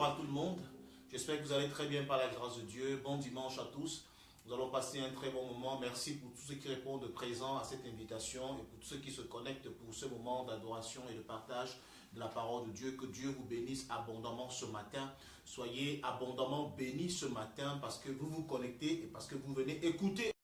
à tout le monde. J'espère que vous allez très bien par la grâce de Dieu. Bon dimanche à tous. Nous allons passer un très bon moment. Merci pour tous ceux qui répondent présents à cette invitation et pour tous ceux qui se connectent pour ce moment d'adoration et de partage de la parole de Dieu. Que Dieu vous bénisse abondamment ce matin. Soyez abondamment bénis ce matin parce que vous vous connectez et parce que vous venez écouter.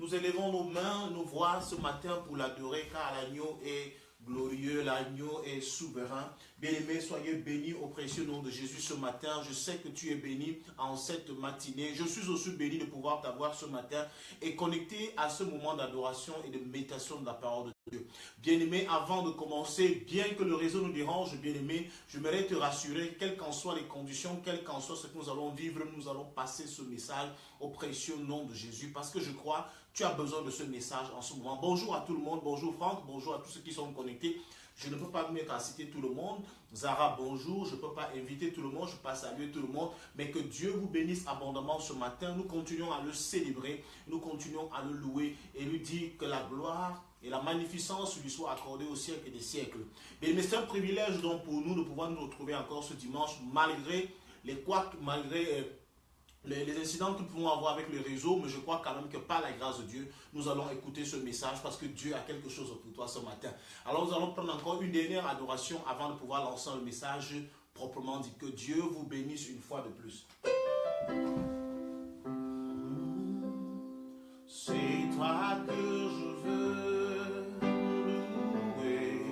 Nous élevons nos mains, nos voix ce matin pour l'adorer car l'agneau est glorieux, l'agneau est souverain. Bien-aimés, soyez bénis au précieux nom de Jésus ce matin. Je sais que tu es béni en cette matinée. Je suis aussi béni de pouvoir t'avoir ce matin et connecté à ce moment d'adoration et de méditation de la parole de Dieu. Bien-aimés, avant de commencer, bien que le réseau nous dérange, bien-aimés, j'aimerais te rassurer, quelles qu'en soient les conditions, quel qu'en soit ce que nous allons vivre, nous allons passer ce message au précieux nom de Jésus parce que je crois tu as besoin de ce message en ce moment. Bonjour à tout le monde, bonjour Franck, bonjour à tous ceux qui sont connectés. Je ne peux pas me mettre à citer tout le monde. Zara, bonjour, je ne peux pas inviter tout le monde, je ne peux pas saluer tout le monde. Mais que Dieu vous bénisse abondamment ce matin. Nous continuons à le célébrer, nous continuons à le louer et lui dire que la gloire et la magnificence lui soient accordées au siècle des siècles. Mais c'est un privilège donc pour nous de pouvoir nous retrouver encore ce dimanche malgré les couacs, malgré les incidents que nous pouvons avoir avec le réseau, mais je crois quand même que par la grâce de Dieu, nous allons écouter ce message parce que Dieu a quelque chose pour toi ce matin. Alors nous allons prendre encore une dernière adoration avant de pouvoir lancer le message proprement dit. Que Dieu vous bénisse une fois de plus. C'est toi que je veux louer.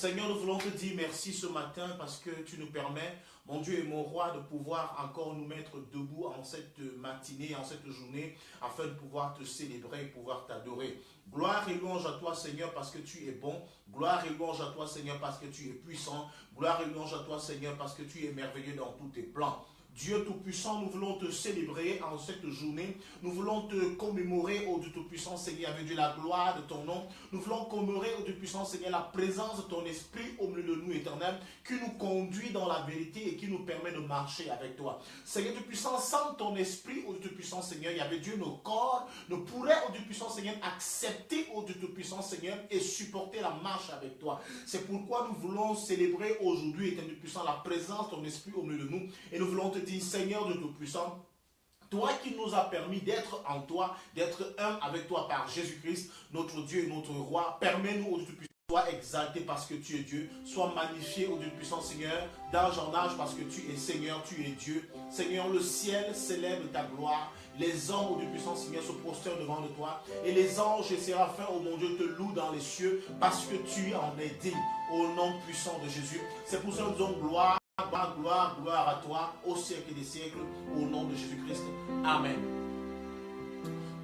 Seigneur, nous voulons te dire merci ce matin parce que tu nous permets, mon Dieu et mon roi, de pouvoir encore nous mettre debout en cette matinée, en cette journée, afin de pouvoir te célébrer et pouvoir t'adorer. Gloire et louange à toi, Seigneur, parce que tu es bon. Gloire et louange à toi, Seigneur, parce que tu es puissant. Gloire et louange à toi, Seigneur, parce que tu es merveilleux dans tous tes plans. Dieu Tout-Puissant, nous voulons te célébrer en cette journée. Nous voulons te commémorer, ô Dieu Tout-Puissant, Seigneur, avec de la gloire de ton nom. Nous voulons commémorer, ô Dieu Puissant, Seigneur, la présence de ton Esprit au milieu de nous, Éternel, qui nous conduit dans la vérité et qui nous permet de marcher avec toi. Seigneur Tout-Puissant, sans ton Esprit, ô Dieu Tout-Puissant, Seigneur, il y avait Dieu, nos corps ne pourraient, ô Dieu Puissant, Seigneur, accepter, ô Dieu Tout-Puissant, Seigneur, et supporter la marche avec toi. C'est pourquoi nous voulons célébrer aujourd'hui, Éternel Puissant, la présence de ton Esprit au milieu de nous. Et nous voulons te dire, Seigneur de Tout-Puissant, toi qui nous as permis d'être en toi, d'être un avec toi par Jésus-Christ, notre Dieu et notre Roi, permets-nous, ô Dieu Tout-Puissant, sois exalté parce que tu es Dieu, sois magnifié, ô Dieu puissant Seigneur, d'âge en âge parce que tu es Seigneur, tu es Dieu. Seigneur, le ciel célèbre ta gloire, les anges, ô Dieu puissant Seigneur, se prosternent devant de toi, et les anges et séraphins, ô mon Dieu, te louent dans les cieux parce que tu en es digne, au nom puissant de Jésus. C'est pour ça que nous disons gloire. Gloire, gloire, gloire à toi, au siècle des siècles, au nom de Jésus-Christ. Amen.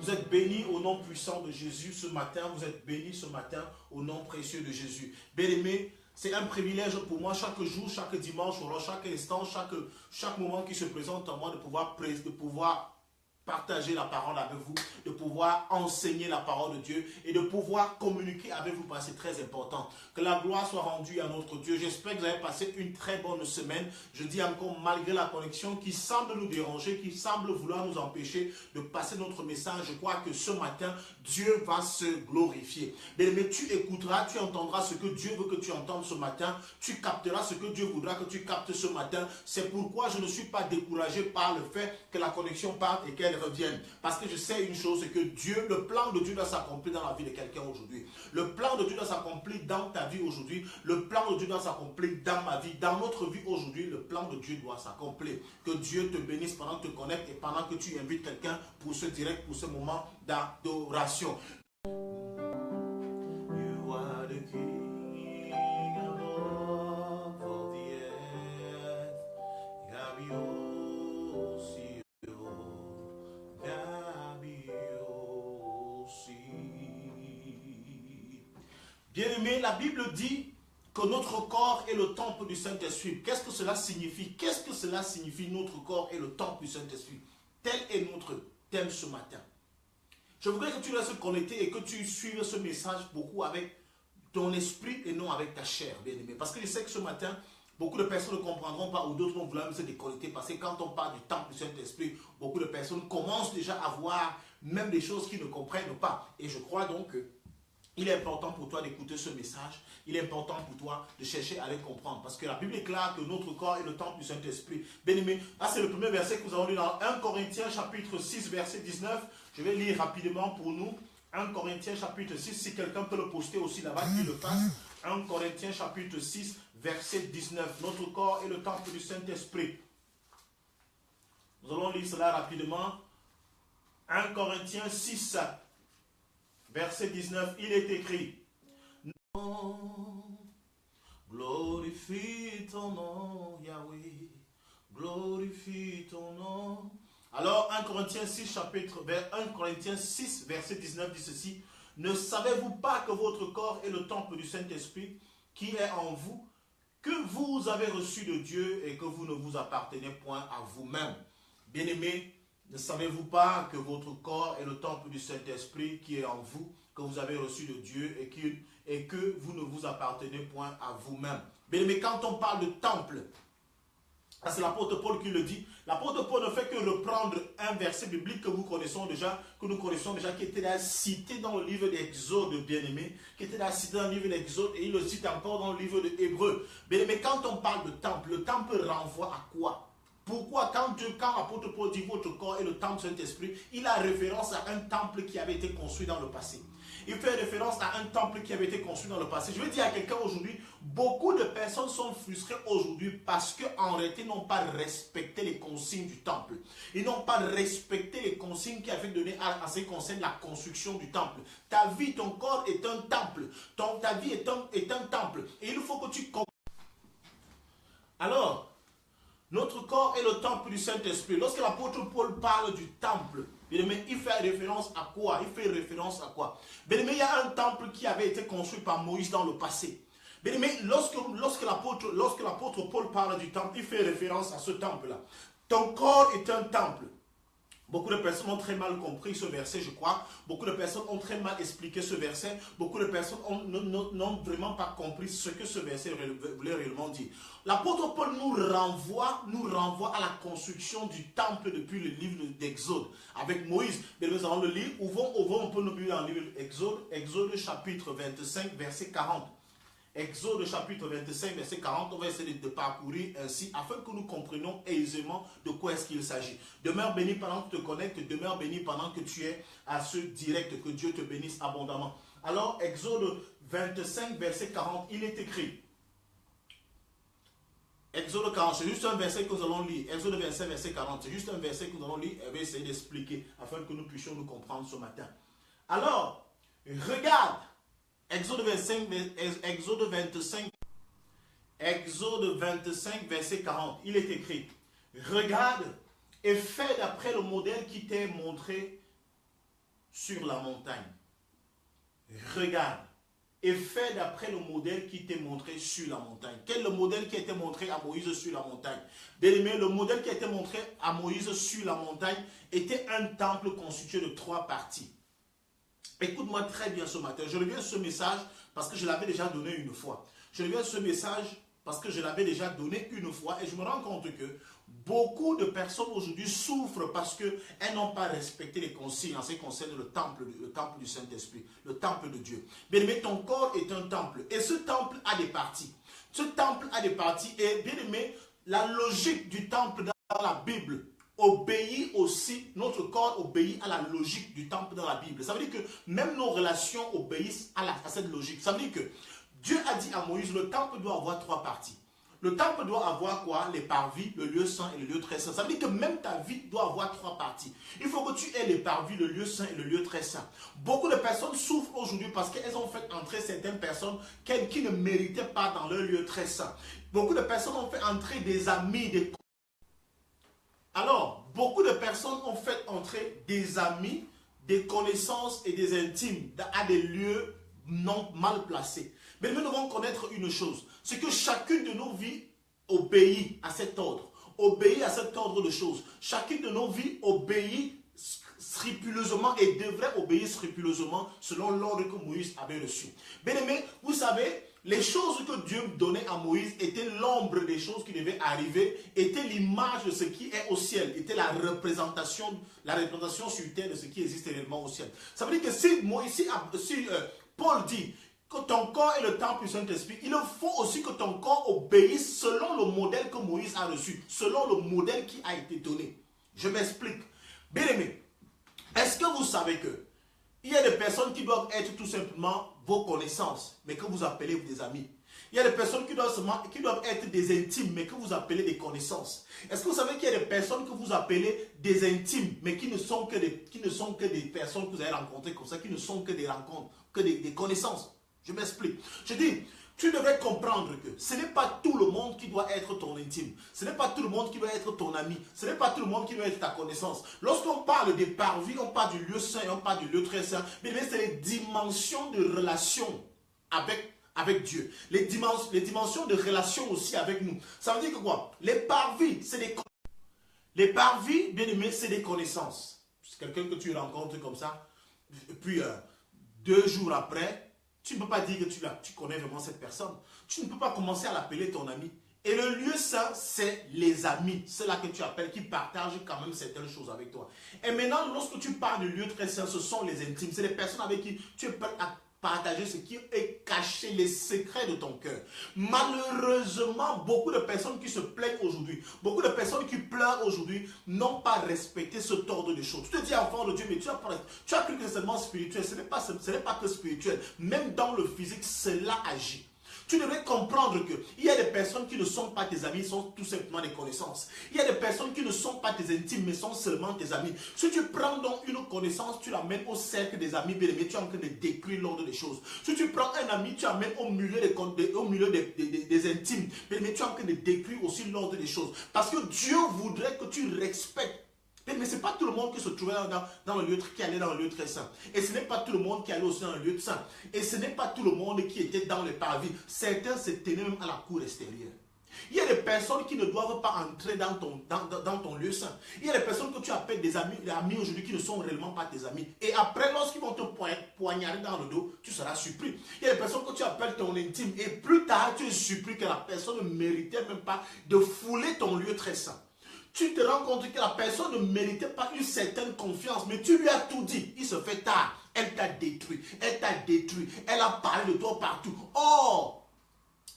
Vous êtes bénis au nom puissant de Jésus ce matin. Vous êtes bénis ce matin au nom précieux de Jésus. Bien-aimés, c'est un privilège pour moi chaque jour, chaque dimanche, chaque instant, chaque moment qui se présente à moi de pouvoir partager la parole avec vous, de pouvoir enseigner la parole de Dieu et de pouvoir communiquer avec vous, parce que c'est très important. Que la gloire soit rendue à notre Dieu. J'espère que vous avez passé une très bonne semaine. Je dis encore, malgré la connexion qui semble nous déranger, qui semble vouloir nous empêcher de passer notre message, je crois que ce matin, Dieu va se glorifier. Mais tu écouteras, tu entendras ce que Dieu veut que tu entendes ce matin. Tu capteras ce que Dieu voudra que tu captes ce matin. C'est pourquoi je ne suis pas découragé par le fait que la connexion parte et qu'elle revienne. Parce que je sais une chose, c'est que Dieu, le plan de Dieu doit s'accomplir dans la vie de quelqu'un aujourd'hui. Le plan de Dieu doit s'accomplir dans ta vie aujourd'hui. Le plan de Dieu doit s'accomplir dans ma vie. Dans notre vie aujourd'hui, le plan de Dieu doit s'accomplir. Que Dieu te bénisse pendant que tu te connectes et pendant que tu invites quelqu'un pour ce direct, pour ce moment d'adoration. You are the King above all the earth. Bien-aimé, la Bible dit que notre corps est le temple du Saint-Esprit. Qu'est-ce que cela signifie? Qu'est-ce que cela signifie, notre corps est le temple du Saint-Esprit? Tel est notre thème ce matin. Je voudrais que tu restes connecté et que tu suives ce message beaucoup avec ton esprit et non avec ta chair, bien-aimé. Parce que je sais que ce matin, beaucoup de personnes ne comprendront pas ou d'autres vont vouloir se déconnecter parce que quand on parle du temple du Saint-Esprit, beaucoup de personnes commencent déjà à voir même des choses qu'ils ne comprennent pas. Et je crois donc que il est important pour toi d'écouter ce message. Il est important pour toi de chercher à les comprendre. Parce que la Bible est claire que notre corps est le temple du Saint-Esprit. Bien-aimé, là c'est le premier verset que nous avons lu dans 1 Corinthiens chapitre 6 verset 19. Je vais lire rapidement pour nous. 1 Corinthiens chapitre 6, si quelqu'un peut le poster aussi là-bas, qu'il le fasse. 1 Corinthiens chapitre 6 verset 19. Notre corps est le temple du Saint-Esprit. Nous allons lire cela rapidement. 1 Corinthiens 6 verset 19, il est écrit: glorifie ton nom, Yahweh, glorifie ton nom. Alors 1 Corinthiens 6, verset 19 dit ceci: ne savez-vous pas que votre corps est le temple du Saint-Esprit qui est en vous, que vous avez reçu de Dieu et que vous ne vous appartenez point à vous-même? Bien-aimés, ne savez-vous pas que votre corps est le temple du Saint-Esprit qui est en vous, que vous avez reçu de Dieu et que vous ne vous appartenez point à vous-même? Mais quand on parle de temple, c'est l'apôtre Paul qui le dit. L'apôtre Paul ne fait que reprendre un verset biblique que nous connaissons déjà, qui était là cité dans le livre d'Exode, bien-aimé, qui était là cité dans le livre d'Exode, et il le cite encore dans le livre de Hébreux. Bien-aimé, quand on parle de temple, le temple renvoie à quoi? Pourquoi quand l'apôtre Paul dit votre corps est le temple du Saint-Esprit, il a référence à un temple qui avait été construit dans le passé. Il fait référence à un temple qui avait été construit dans le passé. Je veux dire à quelqu'un aujourd'hui, beaucoup de personnes sont frustrées aujourd'hui parce qu'en réalité, ils n'ont pas respecté les consignes du temple. Ils n'ont pas respecté les consignes qui avaient donné à ce qui concerne la construction du temple. Ta vie, ton corps est un temple. Ta vie est un temple. Et il faut que tu comprennes. Alors, notre corps est le temple du Saint-Esprit. Lorsque l'apôtre Paul parle du temple, bien aimé, il fait référence à quoi? Il fait référence à quoi? Bien aimé, il y a un temple qui avait été construit par Moïse dans le passé. Bien aimé, lorsque l'apôtre Paul parle du temple, il fait référence à ce temple-là. Ton corps est un temple. Beaucoup de personnes ont très mal compris ce verset, je crois. Beaucoup de personnes ont très mal expliqué ce verset. Beaucoup de personnes n'ont vraiment pas compris ce que ce verset voulait réellement dire. L'apôtre Paul nous renvoie à la construction du temple depuis le livre d'Exode. Avec Moïse, nous allons le lire. On peut nous lire dans le livre d'Exode, Exode chapitre 25, verset 40. Exode chapitre 25, verset 40, on va essayer de parcourir ainsi afin que nous comprenions aisément de quoi est-ce qu'il s'agit. Demeure béni pendant que tu te connectes, demeure béni pendant que tu es à ce direct, que Dieu te bénisse abondamment. Alors, Exode 25, verset 40, il est écrit. Exode 40, c'est juste un verset que nous allons lire. Exode 25, verset 40, c'est juste un verset que nous allons lire et on va essayer d'expliquer afin que nous puissions nous comprendre ce matin. Alors, regarde. Exode 25, verset 40, il est écrit, regarde et fais d'après le modèle qui t'est montré sur la montagne. Regarde et fais d'après le modèle qui t'est montré sur la montagne. Quel est le modèle qui a été montré à Moïse sur la montagne? Bien aimé, le modèle qui a été montré à Moïse sur la montagne était un temple constitué de 3 parties. Écoute-moi très bien ce matin. Je reviens sur ce message parce que je l'avais déjà donné une fois. Je reviens sur ce message parce que je l'avais déjà donné une fois et je me rends compte que beaucoup de personnes aujourd'hui souffrent parce qu'elles n'ont pas respecté les consignes en ce qui concerne le temple du Saint-Esprit, le temple de Dieu. Bien aimé, ton corps est un temple et ce temple a des parties. Ce temple a des parties et bien aimé, la logique du temple dans la Bible obéit aussi, notre corps obéit à la logique du temple dans la Bible. Ça veut dire que même nos relations obéissent à cette logique. Ça veut dire que Dieu a dit à Moïse, le temple doit avoir 3 parties. Le temple doit avoir quoi? Les parvis, le lieu saint et le lieu très saint. Ça veut dire que même ta vie doit avoir 3 parties. Il faut que tu aies les parvis, le lieu saint et le lieu très saint. Beaucoup de personnes souffrent aujourd'hui parce qu'elles ont fait entrer certaines personnes qui ne méritaient pas dans leur lieu très saint. Beaucoup de personnes ont fait entrer des amis, des... Alors, beaucoup de personnes ont fait entrer des amis, des connaissances et des intimes à des lieux non mal placés. Mais nous devons connaître une chose, c'est que chacune de nos vies obéit à cet ordre, obéit à cet ordre de choses. Chacune de nos vies obéit scrupuleusement et devrait obéir scrupuleusement selon l'ordre que Moïse avait reçu. Bien aimé, vous savez, les choses que Dieu donnait à Moïse étaient l'ombre des choses qui devaient arriver, étaient l'image de ce qui est au ciel, était la représentation sur terre de ce qui existe réellement au ciel. Ça veut dire que si Paul dit que ton corps est le temple du Saint-Esprit, il faut aussi que ton corps obéisse selon le modèle que Moïse a reçu, selon le modèle qui a été donné. Je m'explique. Bien aimé, est-ce que vous savez que il y a des personnes qui doivent être tout simplement vos connaissances, mais que vous appelez des amis. Il y a des personnes qui doivent être des intimes, mais que vous appelez des connaissances. Est-ce que vous savez qu'il y a des personnes que vous appelez des intimes, mais qui ne sont que des personnes que vous avez rencontrées comme ça, qui ne sont que des rencontres, que des connaissances? Je m'explique. Je dis, tu devrais comprendre que ce n'est pas tout le monde qui doit être ton intime. Ce n'est pas tout le monde qui doit être ton ami. Ce n'est pas tout le monde qui doit être ta connaissance. Lorsqu'on parle des parvis, on parle du lieu saint et on parle du lieu très saint. Mais c'est les dimensions de relation avec Dieu. Les dimensions de relation aussi avec nous. Ça veut dire que quoi? Les parvis, c'est des... Les parvis, bien aimé, c'est des connaissances. C'est quelqu'un que tu rencontres comme ça. Et puis, 2 jours après, tu ne peux pas dire que tu connais vraiment cette personne. Tu ne peux pas commencer à l'appeler ton ami. Et le lieu saint, c'est les amis. C'est là que tu appelles, qui partagent quand même certaines choses avec toi. Et maintenant, lorsque tu parles du lieu très saint, ce sont les intimes. C'est les personnes avec qui tu es prêt partager ce qui est caché, les secrets de ton cœur. Malheureusement, beaucoup de personnes qui se plaignent aujourd'hui, beaucoup de personnes qui pleurent aujourd'hui, n'ont pas respecté ce ordre de choses. Tu te dis, enfant de Dieu, mais tu as cru que c'est seulement spirituel. Ce n'est pas que spirituel. Même dans le physique, cela agit. Tu devrais comprendre qu'il y a des personnes qui ne sont pas tes amis, sont tout simplement des connaissances. Il y a des personnes qui ne sont pas tes intimes, mais sont seulement tes amis. Si tu prends donc une connaissance, tu l'amènes au cercle des amis bien-aimés, tu es en train de détruire l'ordre des choses. Si tu prends un ami, tu l'amènes au milieu des intimes, bien-aimés, tu es en train de détruire aussi l'ordre des choses. Parce que Dieu voudrait que tu respectes. Mais ce n'est pas tout le monde qui se trouvait dans le lieu, qui allait dans le lieu très saint. Et ce n'est pas tout le monde qui allait aussi dans le lieu saint. Et ce n'est pas tout le monde qui était dans les parvis. Certains se tenaient même à la cour extérieure. Il y a des personnes qui ne doivent pas entrer dans ton lieu saint. Il y a des personnes que tu appelles des amis aujourd'hui qui ne sont réellement pas tes amis. Et après, lorsqu'ils vont te poignarder dans le dos, tu seras surpris. Il y a des personnes que tu appelles ton intime. Et plus tard, tu es surpris que la personne ne méritait même pas de fouler ton lieu très saint. Tu te rends compte que la personne ne méritait pas une certaine confiance, mais tu lui as tout dit. Il se fait tard. Elle t'a détruit. Elle t'a détruit. Elle a parlé de toi partout. Or,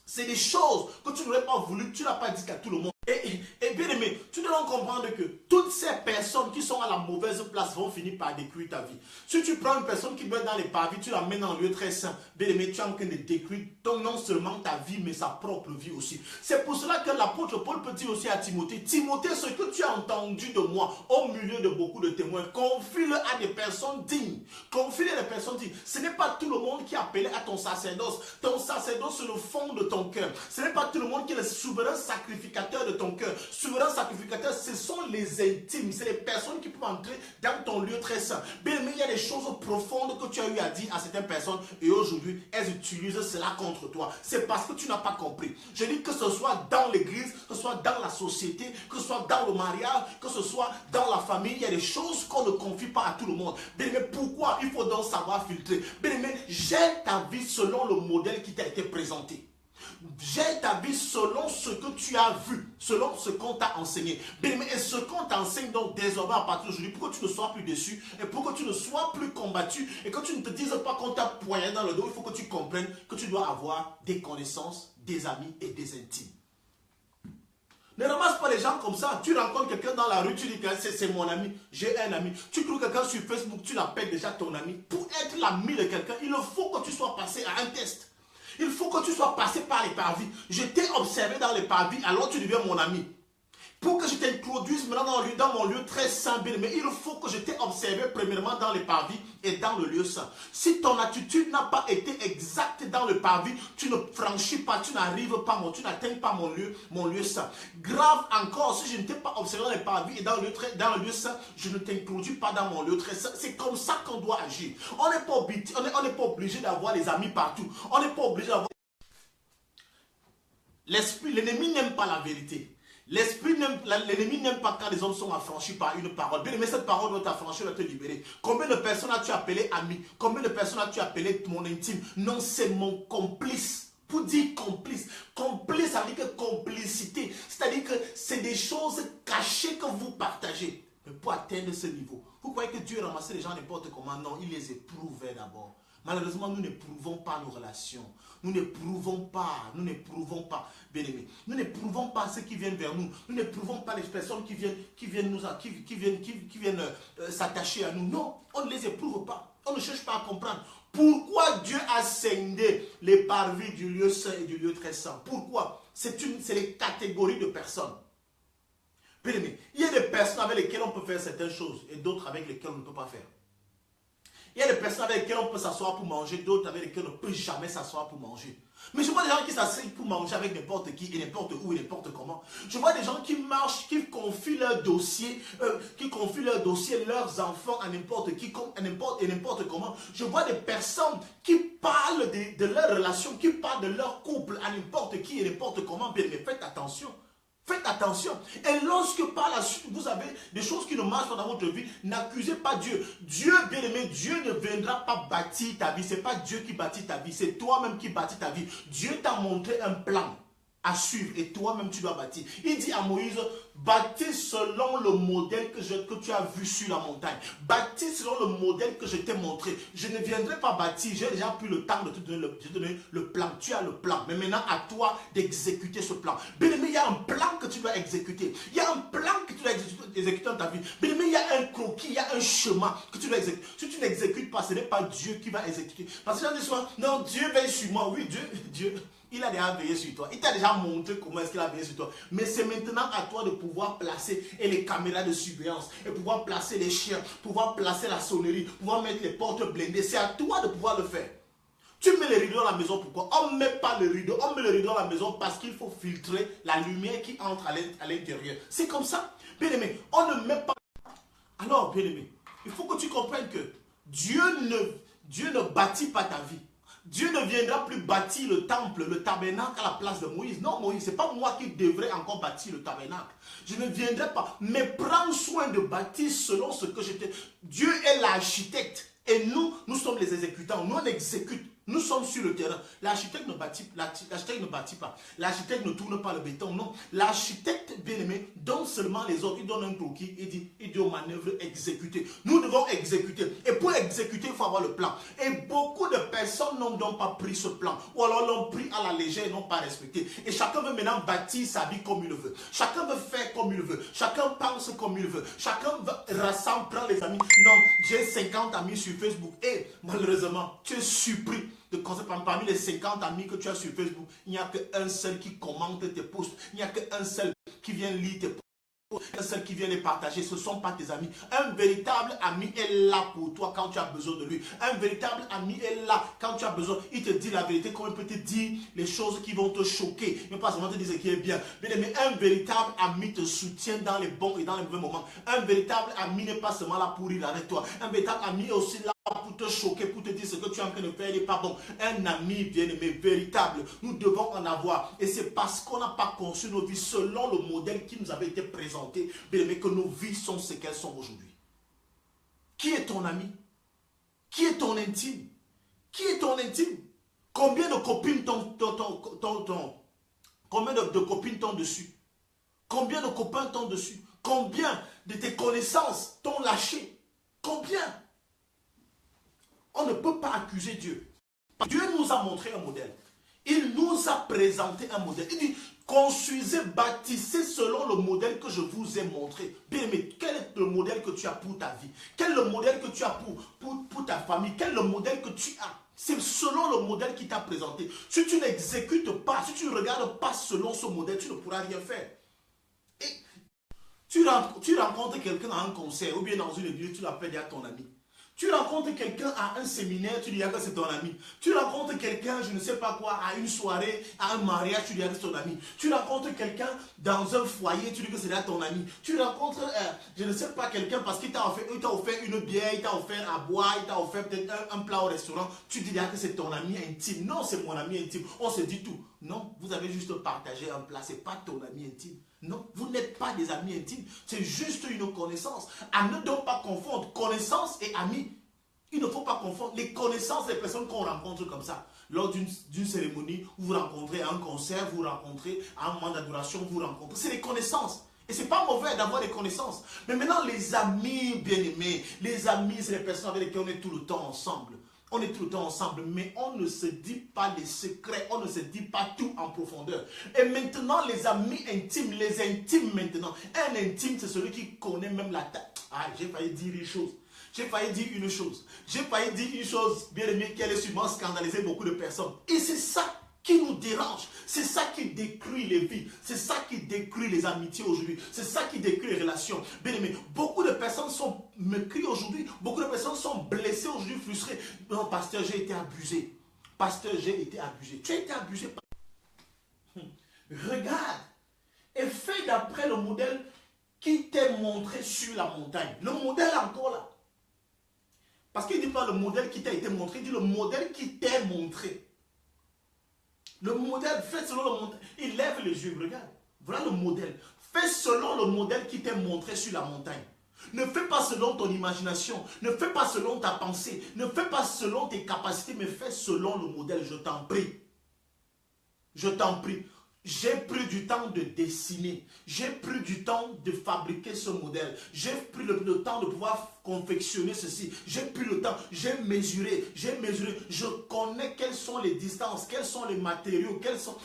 c'est des choses que tu n'aurais pas voulu, tu n'as pas dit à tout le monde. Et bien aimé, tu dois comprendre que toutes ces personnes qui sont à la mauvaise place vont finir par détruire ta vie. Si tu prends une personne qui meurt dans les parvis, tu l'amènes dans un lieu très saint, bien aimé, tu es en train de détruire non seulement ta vie, mais sa propre vie aussi. C'est pour cela que l'apôtre Paul peut dire aussi à Timothée, Timothée, ce que tu as entendu de moi, au milieu de beaucoup de témoins, confie-le à des personnes dignes. Confie-le à des personnes dignes. Ce n'est pas tout le monde qui est appelé à ton sacerdoce. Ton sacerdoce, c'est le fond de ton cœur. Ce n'est pas tout le monde qui est le souverain sacrificateur de ton cœur. Souverain sacrificateur, ce sont les intimes, c'est les personnes qui peuvent entrer dans ton lieu très saint. Bien, mais il y a des choses profondes que tu as eu à dire à certaines personnes et aujourd'hui, elles utilisent cela contre toi. C'est parce que tu n'as pas compris. Je dis que ce soit dans l'église, que ce soit dans la société, que ce soit dans le mariage, que ce soit dans la famille, il y a des choses qu'on ne confie pas à tout le monde. Bien, mais pourquoi? Il faut donc savoir filtrer. Bien, mais gère ta vie selon le modèle qui t'a été présenté. J'ai ta vie selon ce que tu as vu, selon ce qu'on t'a enseigné. Et ce qu'on t'enseigne donc désormais à partir d'aujourd'hui, pour que tu ne sois plus déçu et pour que tu ne sois plus combattu et que tu ne te dises pas qu'on t'a poignardé dans le dos, il faut que tu comprennes que tu dois avoir des connaissances, des amis et des intimes. Ne ramasse pas les gens comme ça. Tu rencontres quelqu'un dans la rue, tu dis que c'est mon ami, j'ai un ami. Tu trouves quelqu'un sur Facebook, tu l'appelles déjà ton ami. Pour être l'ami de quelqu'un, il faut que tu sois passé à un test. Il faut que tu sois passé par les parvis. Je t'ai observé dans les parvis, alors tu deviens mon ami. Pour que je t'introduise maintenant dans mon lieu très saint, mais il faut que je t'ai observé premièrement dans les parvis et dans le lieu saint. Si ton attitude n'a pas été exacte dans le parvis, tu ne franchis pas, tu n'arrives pas, tu n'atteins pas mon lieu saint. Grave encore, si je ne t'ai pas observé dans les parvis et dans le lieu saint, je ne t'introduis pas dans mon lieu très saint. C'est comme ça qu'on doit agir. On n'est pas obligé d'avoir des amis partout. On n'est pas obligé d'avoir... L'ennemi n'aime pas la vérité. L'ennemi n'aime pas quand les hommes sont affranchis par une parole. Bien, mais cette parole doit t'affranchir, doit te libérer. Combien de personnes as-tu appelé amis? Combien de personnes as-tu appelé mon intime? Non, c'est mon complice. Pour dire complice, complice, ça veut dire que complicité. C'est-à-dire que c'est des choses cachées que vous partagez. Mais pour atteindre ce niveau, vous croyez que Dieu ramassait les gens n'importe comment? Non, il les éprouvait d'abord. Malheureusement, nous n'éprouvons pas nos relations. Nous n'éprouvons pas, bien aimés. Nous n'éprouvons pas ceux qui viennent vers nous. Nous n'éprouvons pas les personnes qui viennent s'attacher à nous. Non, on ne les éprouve pas. On ne cherche pas à comprendre. Pourquoi Dieu a scindé les parvis du lieu saint et du lieu très saint? Pourquoi? C'est les catégories de personnes. Bien aimés, il y a des personnes avec lesquelles on peut faire certaines choses et d'autres avec lesquelles on ne peut pas faire. Il y a des personnes avec lesquelles on peut s'asseoir pour manger, d'autres avec lesquelles on ne peut jamais s'asseoir pour manger. Mais je vois des gens qui s'asseyent pour manger avec n'importe qui et n'importe où et n'importe comment. Je vois des gens qui marchent, qui confient leur dossier, leurs enfants à n'importe qui et n'importe comment. Je vois des personnes qui parlent de leur relation, qui parlent de leur couple à n'importe qui et n'importe comment. Mais faites attention. Faites attention. Et lorsque par la suite, vous avez des choses qui ne marchent pas dans votre vie, n'accusez pas Dieu. Dieu, bien aimé, Dieu ne viendra pas bâtir ta vie. Ce n'est pas Dieu qui bâtit ta vie, c'est toi-même qui bâtis ta vie. Dieu t'a montré un plan à suivre et toi-même tu dois bâtir. Il dit à Moïse, bâtis selon le modèle que tu as vu sur la montagne. Bâtis selon le modèle que je t'ai montré. Je ne viendrai pas bâtir. J'ai déjà pris le temps de te donner le plan. Tu as le plan. Mais maintenant, à toi d'exécuter ce plan. Bien-aimé, il y a un plan que tu dois exécuter. Il y a un plan que tu dois exécuter dans ta vie. Bien-aimé, il y a un croquis, il y a un chemin que tu dois exécuter. Si tu n'exécutes pas, ce n'est pas Dieu qui va exécuter. Parce que les gens disent souvent, non, Dieu veille sur moi. Oui, Dieu. Il a déjà veillé sur toi. Il t'a déjà montré comment est-ce qu'il a veillé sur toi. Mais c'est maintenant à toi de pouvoir placer les caméras de surveillance, et pouvoir placer les chiens, pouvoir placer la sonnerie, pouvoir mettre les portes blindées. C'est à toi de pouvoir le faire. Tu mets les rideaux dans la maison, pourquoi? On ne met pas le rideau. On met le rideau dans la maison parce qu'il faut filtrer la lumière qui entre à l'intérieur. C'est comme ça. Bien aimé, on ne met pas... Alors, bien aimé, il faut que tu comprennes que Dieu ne bâtit pas ta vie. Dieu ne viendra plus bâtir le temple, le tabernacle à la place de Moïse. Non, Moïse, ce n'est pas moi qui devrais encore bâtir le tabernacle. Je ne viendrai pas. Mais prends soin de bâtir selon ce que je t'ai... Dieu est l'architecte. Et nous sommes les exécutants. Nous, on exécute. Nous sommes sur le terrain. L'architecte ne bâtit pas. L'architecte ne tourne pas le béton. Non. L'architecte, bien aimé, donne seulement les ordres. Il donne un croquis et dit aux manœuvres exécutées. Nous devons exécuter. Et pour exécuter, il faut avoir le plan. Et beaucoup de personnes n'ont donc pas pris ce plan. Ou alors l'ont pris à la légère et n'ont pas respecté. Et chacun veut maintenant bâtir sa vie comme il le veut. Chacun veut faire comme il le veut. Chacun pense comme il le veut. Chacun veut rassembler, prendre les amis. Non, j'ai 50 amis sur Facebook. Et malheureusement, tu es surpris de concept. Parmi les 50 amis que tu as sur Facebook, il n'y a qu'un seul qui commente tes posts. Il n'y a qu'un seul qui vient lire tes posts. Un seul qui vient les partager. Ce ne sont pas tes amis. Un véritable ami est là pour toi quand tu as besoin de lui. Un véritable ami est là quand tu as besoin. Il te dit la vérité, comme il peut te dire les choses qui vont te choquer. Mais pas seulement te dire ce qui est bien. Mais un véritable ami te soutient dans les bons et dans les mauvais moments. Un véritable ami n'est pas seulement là pour rire avec toi. Un véritable ami est aussi là pour te choquer, pour te dire ce que tu es en train de faire n'est pas bon. Un ami bien-aimé, véritable, nous devons en avoir. Et c'est parce qu'on n'a pas conçu nos vies selon le modèle qui nous avait été présenté, bien-aimé, que nos vies sont ce qu'elles sont aujourd'hui. Qui est ton ami? Qui est ton intime? Qui est ton intime? Combien de copines combien de copines t'ont dessus? Combien de copains t'ont dessus? Combien de tes connaissances t'ont lâché? Combien? On ne peut pas accuser Dieu. Dieu nous a montré un modèle. Il nous a présenté un modèle. Il dit, construisez, bâtissez selon le modèle que je vous ai montré. Bien aimé, quel est le modèle que tu as pour ta vie? Quel est le modèle que tu as pour ta famille? Quel est le modèle que tu as? C'est selon le modèle qui t'a présenté. Si tu n'exécutes pas, si tu ne regardes pas selon ce modèle, tu ne pourras rien faire. Et tu rencontres quelqu'un dans un concert ou bien dans une église, tu l'appelles à ton ami. Tu rencontres quelqu'un à un séminaire, tu dis que c'est ton ami. Tu rencontres quelqu'un, je ne sais pas quoi, à une soirée, à un mariage, tu dis que c'est ton ami. Tu rencontres quelqu'un dans un foyer, tu dis que c'est là ton ami. Tu rencontres, je ne sais pas, quelqu'un parce qu'il t'a offert une bière, il t'a offert à boire, il t'a offert peut-être un plat au restaurant. Tu dis que c'est ton ami intime. Non, c'est mon ami intime. On se dit tout. Non, vous avez juste partagé un plat, ce n'est pas ton ami intime. Non, vous n'êtes pas des amis intimes, c'est juste une connaissance. À ne donc pas confondre connaissance et amis. Il ne faut pas confondre les connaissances des personnes qu'on rencontre comme ça. Lors d'une cérémonie, vous rencontrez à un concert, vous rencontrez à un moment d'adoration, vous rencontrez. C'est les connaissances. Et ce n'est pas mauvais d'avoir des connaissances. Mais maintenant, les amis bien-aimés, les amis, c'est les personnes avec lesquelles on est tout le temps ensemble. On est tout le temps ensemble, mais on ne se dit pas les secrets, on ne se dit pas tout en profondeur. Et maintenant, les amis intimes, les intimes maintenant. Un intime, c'est celui qui connaît même la tête. Ah, j'ai failli dire une chose. J'ai failli dire une chose. J'ai failli dire une chose, bien aimé, qui allait sûrement scandaliser beaucoup de personnes. Et c'est ça qui nous dérange. C'est ça qui détruit les vies. C'est ça qui détruit les amitiés aujourd'hui. C'est ça qui détruit les relations. Bien aimé, beaucoup de personnes sont meurtries aujourd'hui. Beaucoup de personnes sont blessées aujourd'hui, frustrées. Non, pasteur, j'ai été abusé. Pasteur, j'ai été abusé. Tu as été abusé. Regarde et fais d'après le modèle qui t'est montré sur la montagne. Le modèle encore là. Parce qu'il ne dit pas le modèle qui t'a été montré, il dit le modèle qui t'est montré. Le modèle, fais selon le modèle. Il lève les yeux, regarde. Voilà le modèle. Fais selon le modèle qui t'est montré sur la montagne. Ne fais pas selon ton imagination. Ne fais pas selon ta pensée. Ne fais pas selon tes capacités, mais fais selon le modèle. Je t'en prie. Je t'en prie. J'ai pris du temps de dessiner. J'ai pris du temps de fabriquer ce modèle. J'ai pris le temps de pouvoir confectionner ceci. J'ai pris le temps, j'ai mesuré. Je connais quelles sont les distances, quels sont les matériaux, quels sont...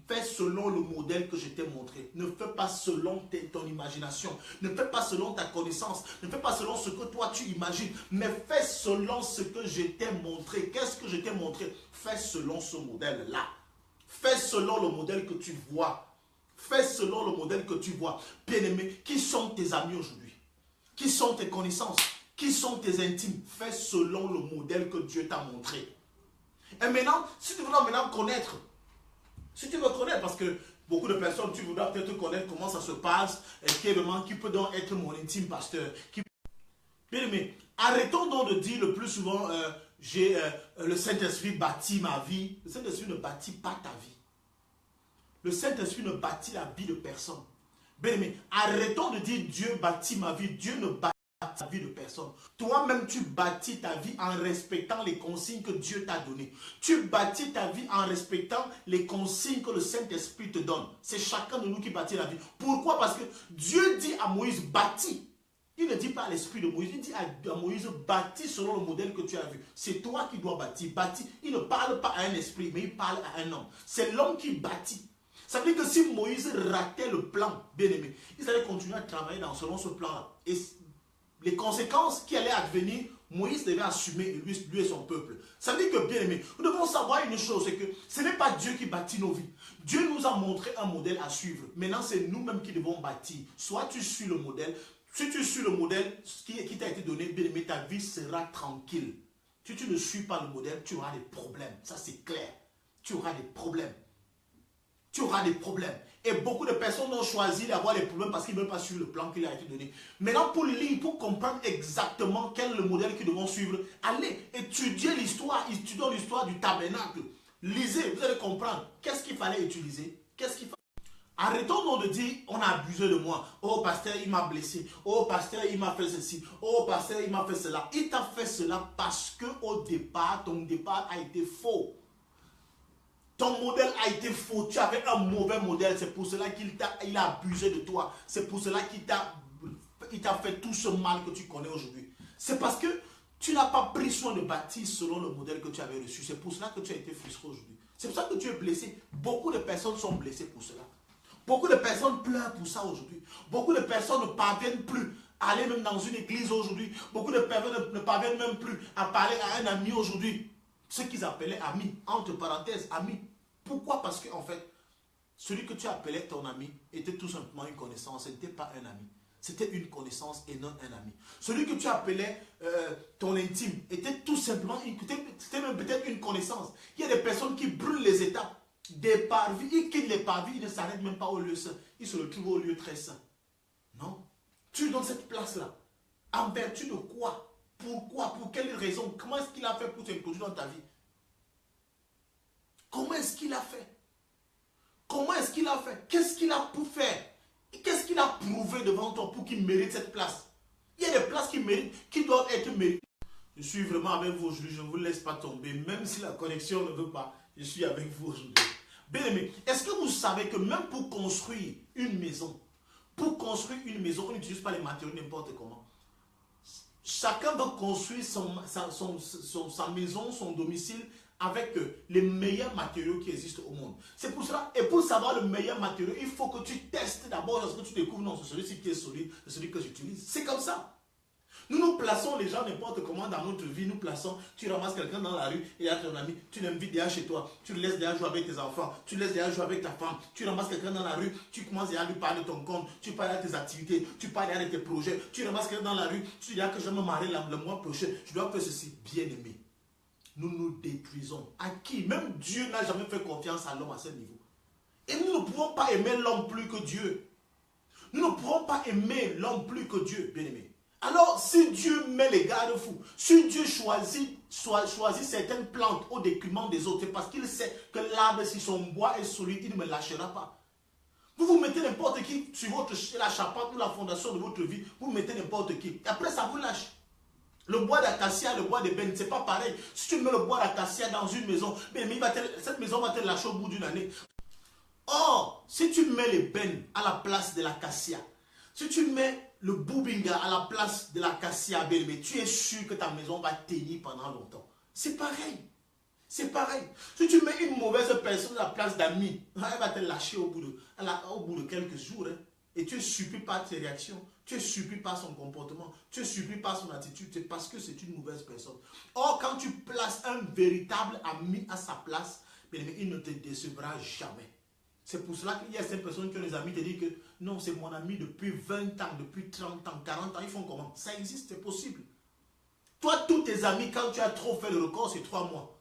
Fais selon le modèle que je t'ai montré. Ne fais pas selon ton imagination. Ne fais pas selon ta connaissance. Ne fais pas selon ce que toi tu imagines. Mais fais selon ce que je t'ai montré. Qu'est-ce que je t'ai montré? Fais selon ce modèle-là. Fais selon le modèle que tu vois. Fais selon le modèle que tu vois. Bien-aimé, qui sont tes amis aujourd'hui? Qui sont tes connaissances? Qui sont tes intimes? Fais selon le modèle que Dieu t'a montré. Et maintenant, si tu veux maintenant connaître, si tu veux connaître, parce que beaucoup de personnes, tu voudras peut-être connaître comment ça se passe, qui peut donc être mon intime pasteur. Bien aimé, arrêtons donc de dire le plus souvent, le Saint-Esprit bâtit ma vie. Le Saint-Esprit ne bâtit pas ta vie. Le Saint-Esprit ne bâtit la vie de personne. Bien aimé, arrêtons de dire Dieu bâtit ma vie. Dieu ne bâtit la vie de personne. Toi-même, tu bâtis ta vie en respectant les consignes que Dieu t'a données. Tu bâtis ta vie en respectant les consignes que le Saint-Esprit te donne. C'est chacun de nous qui bâtit la vie. Pourquoi? Parce que Dieu dit à Moïse, bâtis. Il ne dit pas à l'esprit de Moïse, il dit à Moïse, bâtis selon le modèle que tu as vu. C'est toi qui dois bâtir. Bâtir. Il ne parle pas à un esprit, mais il parle à un homme. C'est l'homme qui bâtit. Ça veut dire que si Moïse ratait le plan, bien aimé, il allait continuer à travailler selon ce plan-là. Et les conséquences qui allaient advenir, Moïse devait assumer, lui et son peuple. Ça veut dire que, bien aimé, nous devons savoir une chose, c'est que ce n'est pas Dieu qui bâtit nos vies. Dieu nous a montré un modèle à suivre. Maintenant, c'est nous-mêmes qui devons bâtir. Soit tu suis le modèle. Si tu suis le modèle qui t'a été donné, bien aimé, ta vie sera tranquille. Si tu ne suis pas le modèle, tu auras des problèmes. Ça, c'est clair. Tu auras des problèmes. Tu auras des problèmes. Et beaucoup de personnes ont choisi d'avoir des problèmes parce qu'ils ne veulent pas suivre le plan qui leur a été donné. Maintenant, pour lire, pour comprendre exactement quel est le modèle qu'ils devront suivre, allez étudier l'histoire. Étudions l'histoire du tabernacle. Lisez, vous allez comprendre. Qu'est-ce qu'il fallait utiliser? Qu'est-ce qu'il fallait... Arrêtons donc de dire, on a abusé de moi. Oh, pasteur, il m'a blessé. Oh, pasteur, il m'a fait ceci. Oh, pasteur, il m'a fait cela. Il t'a fait cela parce qu'au départ, ton départ a été faux. Ton modèle a été faux. Tu avais un mauvais modèle. C'est pour cela qu'il a abusé de toi. C'est pour cela qu'il t'a fait tout ce mal que tu connais aujourd'hui. C'est parce que tu n'as pas pris soin de bâtir selon le modèle que tu avais reçu. C'est pour cela que tu as été frustré aujourd'hui. C'est pour ça que tu es blessé. Beaucoup de personnes sont blessées pour cela. Beaucoup de personnes pleurent pour ça aujourd'hui. Beaucoup de personnes ne parviennent plus à aller même dans une église aujourd'hui. Beaucoup de personnes ne parviennent même plus à parler à un ami aujourd'hui. Ce qu'ils appelaient ami, entre parenthèses, ami. Pourquoi? Parce qu'en fait, celui que tu appelais ton ami était tout simplement une connaissance. Ce n'était pas un ami. C'était une connaissance et non un ami. Celui que tu appelais ton intime était tout simplement, c'était même peut-être une connaissance. Il y a des personnes qui brûlent les étapes. Des parvis, ils quittent les parvis, ils ne s'arrêtent même pas au lieu saint. Ils se retrouvent au lieu très saint. Non. Tu donnes cette place-là. En vertu de quoi? Pourquoi? Pour quelle raison? Comment est-ce qu'il a fait pour t'introduire dans ta vie? Comment est-ce qu'il a fait? Comment est-ce qu'il a fait? Qu'est-ce qu'il a pu faire? Qu'est-ce qu'il a prouvé devant toi pour qu'il mérite cette place? Il y a des places qui méritent, qui doivent être méritées. Je suis vraiment avec vous aujourd'hui, je ne vous laisse pas tomber, même si la connexion ne veut pas. Je suis avec vous aujourd'hui. Bien aimé, est-ce que vous savez que même pour construire une maison, on n'utilise pas les matériaux n'importe comment. Chacun doit construire sa maison, son domicile avec les meilleurs matériaux qui existent au monde. C'est pour cela, et pour savoir le meilleur matériau, il faut que tu testes d'abord lorsque tu découvres, non, c'est celui-ci qui est solide, c'est celui que j'utilise. C'est comme ça. Nous plaçons les gens n'importe comment dans notre vie. Nous plaçons, tu ramasses quelqu'un dans la rue, il y a ton ami, tu l'invites derrière chez toi, tu le laisses derrière jouer avec tes enfants, tu le laisses derrière jouer avec ta femme, tu ramasses quelqu'un dans la rue, tu commences à lui parler de ton compte, tu parles de tes activités, tu parles de tes projets, tu ramasses quelqu'un dans la rue, tu dis que je vais me marier le mois prochain, je dois faire ceci. Bien aimé, nous nous détruisons. À qui? Même Dieu n'a jamais fait confiance à l'homme à ce niveau. Et nous ne pouvons pas aimer l'homme plus que Dieu. Nous ne pouvons pas aimer l'homme plus que Dieu, bien aimé. Alors, si Dieu met les garde-fous, si Dieu choisit certaines plantes au détriment des autres, c'est parce qu'il sait que l'arbre, si son bois est solide, il ne me lâchera pas. Vous mettez n'importe qui sur la charpente ou la fondation de votre vie, vous mettez n'importe qui. Et après, ça vous lâche. Le bois d'acacia, le bois d'ébène, c'est pas pareil. Si tu mets le bois d'acacia dans une maison, cette maison va te lâcher au bout d'une année. Or, si tu mets les bennes à la place de l'acacia, si tu mets le boubinga à la place de l'acacia, mais tu es sûr que ta maison va tenir pendant longtemps. C'est pareil. C'est pareil. Si tu mets une mauvaise personne à la place d'ami, elle va te lâcher au bout de quelques jours. Hein. Et tu es surpris par ses réactions, tu es surpris par son comportement, tu es surpris par son attitude, c'est parce que c'est une mauvaise personne. Or, quand tu places un véritable ami à sa place, il ne te décevra jamais. C'est pour cela qu'il y a ces personnes qui ont des amis qui te disent que non, c'est mon ami depuis 20 ans, depuis 30 ans, 40 ans, ils font comment? Ça existe, c'est possible. Toi, tous tes amis, quand tu as trop fait le record, c'est 3 mois.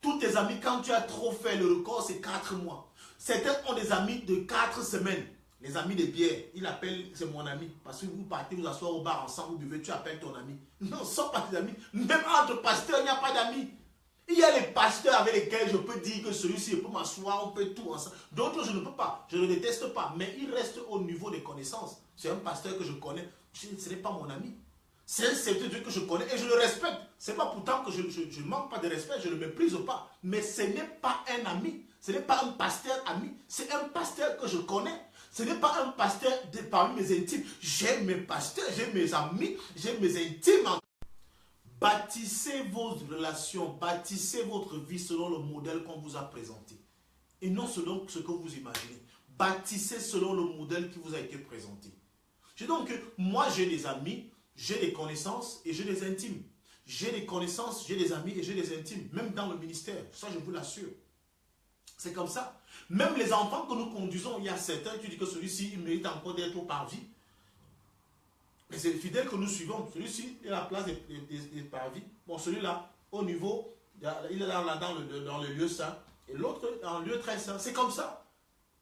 Tous tes amis, quand tu as trop fait le record, c'est 4 mois. Certains ont des amis de 4 semaines. Les amis de bière, il appelle, c'est mon ami. Parce que vous partez vous asseoir au bar ensemble, vous buvez, tu appelles ton ami. Non, ce ne sont pas tes amis. Même entre pasteurs, il n'y a pas d'amis. Il y a les pasteurs avec lesquels je peux dire que celui-ci, je peux m'asseoir, on peut tout ensemble. D'autres, je ne peux pas. Je ne déteste pas. Mais il reste au niveau des connaissances. C'est un pasteur que je connais. Ce n'est pas mon ami. C'est un serviteur de Dieu que je connais et je le respecte. Ce n'est pas pourtant que je ne manque pas de respect, je ne le méprise pas. Mais ce n'est pas un ami. Ce n'est pas un pasteur ami. C'est un pasteur que je connais. Ce n'est pas un pasteur parmi mes intimes. J'ai mes pasteurs, j'ai mes amis, j'ai mes intimes. Bâtissez vos relations, bâtissez votre vie selon le modèle qu'on vous a présenté. Et non selon ce que vous imaginez. Bâtissez selon le modèle qui vous a été présenté. Donc, moi j'ai des amis, j'ai des connaissances et j'ai des intimes. J'ai des connaissances, j'ai des amis et j'ai des intimes. Même dans le ministère, ça je vous l'assure. C'est comme ça. Même les enfants que nous conduisons, il y a certains qui disent que celui-ci, il mérite encore d'être au parvis. Mais c'est le fidèle que nous suivons. Celui-ci, il a la place des parvis. Bon, celui-là, au niveau, il est là dans le lieu saint. Et l'autre, dans le lieu très saint. C'est comme ça.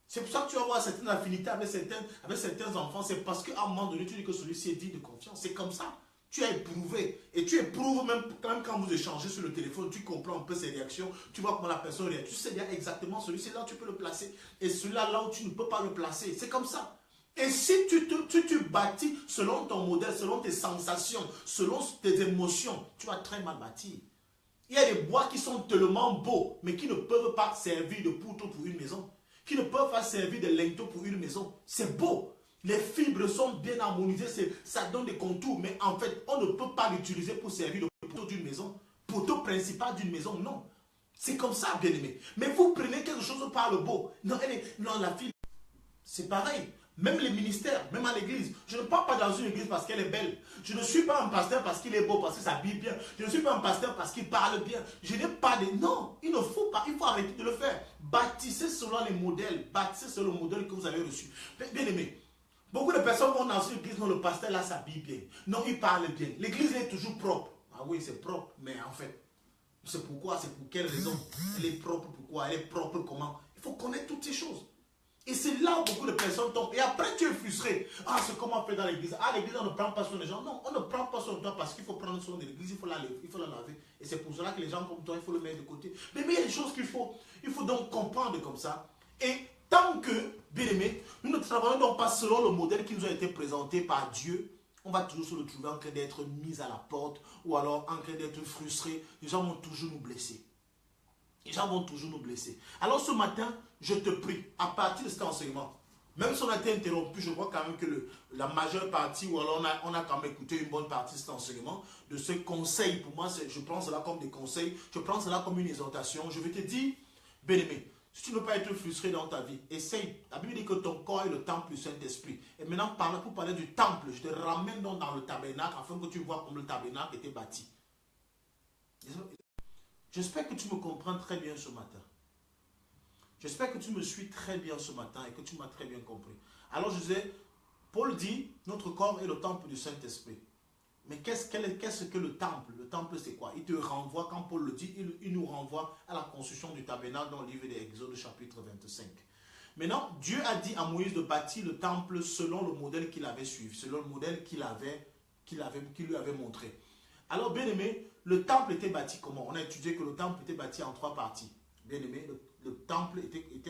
C'est pour ça que tu vas avoir certaines affinités avec certains enfants. C'est parce qu'à un moment donné, tu dis que celui-ci est digne de confiance. C'est comme ça. Tu as éprouvé. Et tu éprouves même quand vous échangez sur le téléphone, tu comprends un peu ses réactions. Tu vois comment la personne réagit. Tu sais bien exactement celui-ci là où tu peux le placer. Et celui-là là où tu ne peux pas le placer. C'est comme ça. Et si tu bâtis selon ton modèle, selon tes sensations, selon tes émotions, tu vas très mal bâtir. Il y a des bois qui sont tellement beaux, mais qui ne peuvent pas servir de poutre pour une maison. Qui ne peuvent pas servir de linteau pour une maison. C'est beau. Les fibres sont bien harmonisées, ça donne des contours, mais en fait, on ne peut pas l'utiliser pour servir de poteau d'une maison. Poteau principal d'une maison, non. C'est comme ça, bien aimé. Mais vous prenez quelque chose par le beau. Non, non, la fille, c'est pareil. Même les ministères, même à l'église. Je ne pars pas dans une église parce qu'elle est belle. Je ne suis pas un pasteur parce qu'il est beau, parce qu'il s'habille bien. Je ne suis pas un pasteur parce qu'il parle bien. Je n'ai pas de... Non, il ne faut pas. Il faut arrêter de le faire. Bâtissez selon les modèles. Bâtissez selon le modèle que vous avez reçu. Bien aimé, beaucoup de personnes vont dans une église, non, le pasteur là s'habille bien. Non, il parle bien. L'église est toujours propre. Ah oui, c'est propre. Mais en fait, c'est pourquoi, c'est pour quelle raison? Elle est propre, pourquoi? Elle est propre, comment? Il faut connaître toutes ces choses. Et c'est là où beaucoup de personnes tombent. Et après, tu es frustré. Ah, c'est comment on fait dans l'église. Ah, l'église, on ne prend pas soin des gens. Non, on ne prend pas soin de toi parce qu'il faut prendre soin de l'église. Il faut la laver. Et c'est pour cela que les gens comme toi, il faut le mettre de côté. Mais il y a des choses qu'il faut. Il faut donc comprendre comme ça. Et tant que, bien aimé, nous ne travaillons donc pas selon le modèle qui nous a été présenté par Dieu, on va toujours se retrouver en train d'être mis à la porte ou alors en train d'être frustré. Les gens vont toujours nous blesser. Les gens vont toujours nous blesser. Alors ce matin, je te prie, à partir de cet enseignement, même si on a été interrompu, je vois quand même que la majeure partie, ou alors on a quand même écouté une bonne partie de cet enseignement, de ce conseil, pour moi, je prends cela comme des conseils, je prends cela comme une exhortation. Je vais te dire, bien-aimé, si tu ne veux pas être frustré dans ta vie, essaye. La Bible dit que ton corps est le temple du Saint-Esprit. Et maintenant, pour parler du temple, je te ramène donc dans le tabernacle, afin que tu vois comment le tabernacle était bâti. J'espère que tu me comprends très bien ce matin. J'espère que tu me suis très bien ce matin et que tu m'as très bien compris. Alors je disais, Paul dit, notre corps est le temple du Saint-Esprit. Mais qu'est-ce que le temple? Le temple c'est quoi? Il te renvoie, quand Paul le dit, il nous renvoie à la construction du tabernacle dans le livre des Exodes chapitre 25. Maintenant, Dieu a dit à Moïse de bâtir le temple selon le modèle qu'il avait suivi, selon le modèle qu'il lui avait montré. Alors bien aimé, le temple était bâti comment? On a étudié que le temple était bâti en 3 parties. Bien aimé, le temple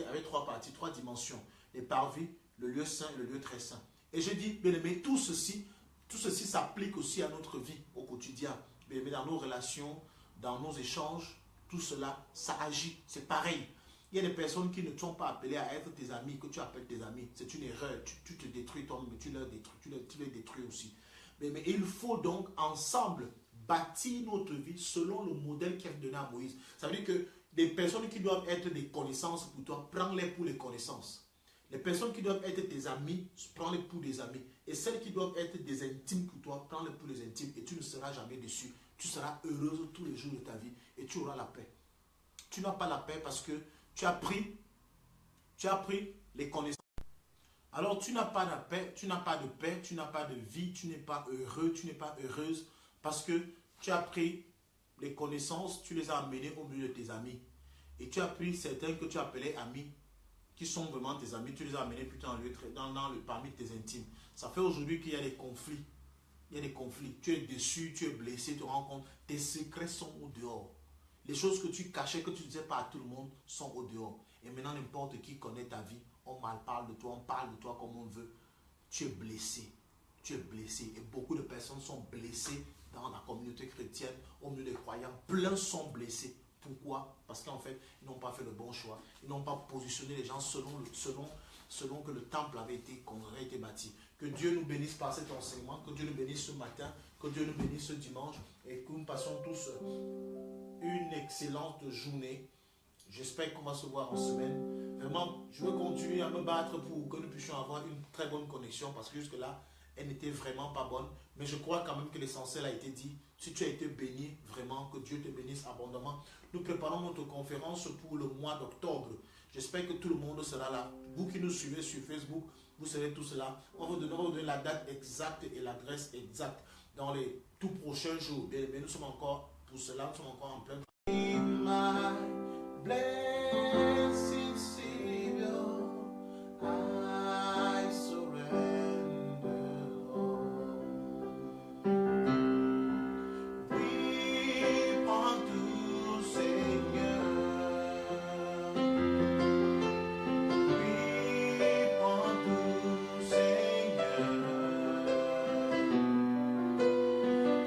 avait 3 parties, 3 dimensions. Les parvis, le lieu saint et le lieu très saint. Et j'ai dit, bien aimé, tout ceci s'applique aussi à notre vie au quotidien. Bien aimé, dans nos relations, dans nos échanges, tout cela, ça agit. C'est pareil. Il y a des personnes qui ne sont pas appelées à être tes amis, que tu appelles tes amis. C'est une erreur. Tu te détruis toi, mais tu les détruis aussi. Mais il faut donc ensemble bâtir notre vie selon le modèle qu'il a donné à Moïse. Ça veut dire que des personnes qui doivent être des connaissances pour toi, prends-les pour les connaissances. Les personnes qui doivent être tes amis, prends-les pour des amis. Et celles qui doivent être des intimes pour toi, prends-les pour les intimes. Et tu ne seras jamais déçu. Tu seras heureuse tous les jours de ta vie et tu auras la paix. Tu n'as pas la paix parce que tu as pris les connaissances. Alors tu n'as pas de paix, tu n'as pas de vie, tu n'es pas heureux, tu n'es pas heureuse parce que tu as pris les connaissances, tu les as amenées au milieu de tes amis. Et tu as pris certains que tu appelais amis, qui sont vraiment tes amis, tu les as amenés plutôt parmi tes intimes. Ça fait aujourd'hui qu'il y a des conflits. Il y a des conflits. Tu es déçu, tu es blessé, tu te rends compte, tes secrets sont au dehors. Les choses que tu cachais, que tu ne disais pas à tout le monde, sont au dehors. Et maintenant, n'importe qui connaît ta vie. On mal parle de toi, on parle de toi comme on veut. Tu es blessé. Tu es blessé. Et beaucoup de personnes sont blessées dans la communauté chrétienne, au milieu des croyants. Plein sont blessés. Pourquoi? Parce qu'en fait, ils n'ont pas fait le bon choix. Ils n'ont pas positionné les gens selon que le temple avait été bâti. Que Dieu nous bénisse par cet enseignement, que Dieu nous bénisse ce matin, que Dieu nous bénisse ce dimanche et que nous passons tous une excellente journée. J'espère qu'on va se voir en semaine. Vraiment, je veux continuer à me battre pour que nous puissions avoir une très bonne connexion parce que jusque-là, elle n'était vraiment pas bonne. Mais je crois quand même que l'essentiel a été dit. Si tu as été béni, vraiment, que Dieu te bénisse abondamment. Nous préparons notre conférence pour le mois d'octobre. J'espère que tout le monde sera là. Vous qui nous suivez sur Facebook, vous serez tous là. On va vous donner la date exacte et l'adresse exacte dans les tout prochains jours. Mais nous sommes encore, pour cela, nous sommes encore en plein travail. Blessed Savior, I surrender all. Weep unto Seigneur, weep unto Seigneur,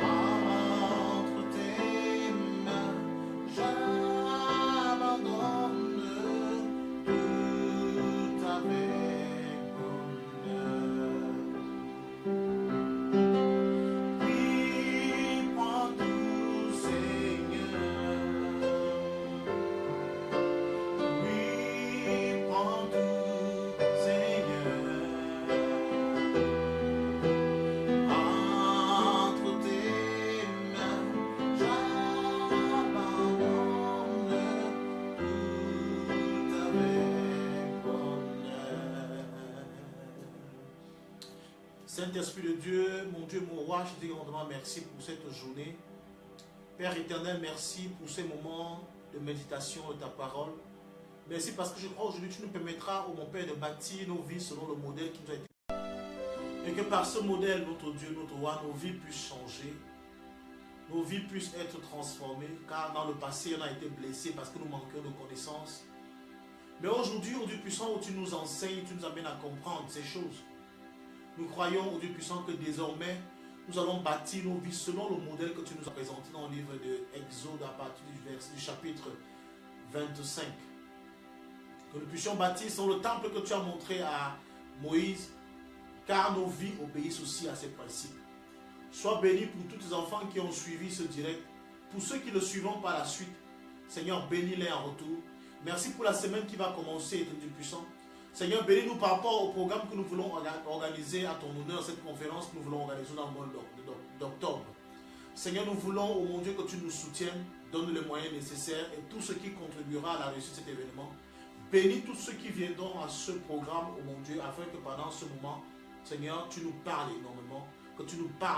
entre tes mains, j'abandonne tout avec bonheur. Weep unto Seigneur, weep unto Seigneur, entre tes mains, j'abandonne tout avec bonheur. Saint-Esprit de Dieu, mon Dieu, mon roi, je te dis grandement merci pour cette journée. Père éternel, merci pour ces moments de méditation de ta parole. Merci parce que je crois aujourd'hui tu nous permettras, oh mon Père, de bâtir nos vies selon le modèle qui nous a été. Et que par ce modèle, notre Dieu, notre roi, nos vies puissent changer. Nos vies puissent être transformées. Car dans le passé, on a été blessés parce que nous manquions de connaissances. Mais aujourd'hui, au Dieu puissant, où tu nous enseignes, tu nous amènes à comprendre ces choses. Nous croyons, au Dieu puissant, que désormais, nous allons bâtir nos vies selon le modèle que tu nous as présenté dans le livre de Exode à partir du chapitre 25. Que nous puissions bâtir sur le temple que tu as montré à Moïse, car nos vies obéissent aussi à ces principes. Sois béni pour tous tes enfants qui ont suivi ce direct, pour ceux qui le suivront par la suite. Seigneur, bénis-les en retour. Merci pour la semaine qui va commencer, Dieu puissant. Seigneur, bénis-nous par rapport au programme que nous voulons organiser à ton honneur, cette conférence que nous voulons organiser dans le mois d'octobre. Seigneur, nous voulons, oh mon Dieu, que tu nous soutiennes, donne les moyens nécessaires et tout ce qui contribuera à la réussite de cet événement. Bénis tous ceux qui viendront à ce programme, oh mon Dieu, afin que pendant ce moment, Seigneur, tu nous parles énormément, que tu nous parles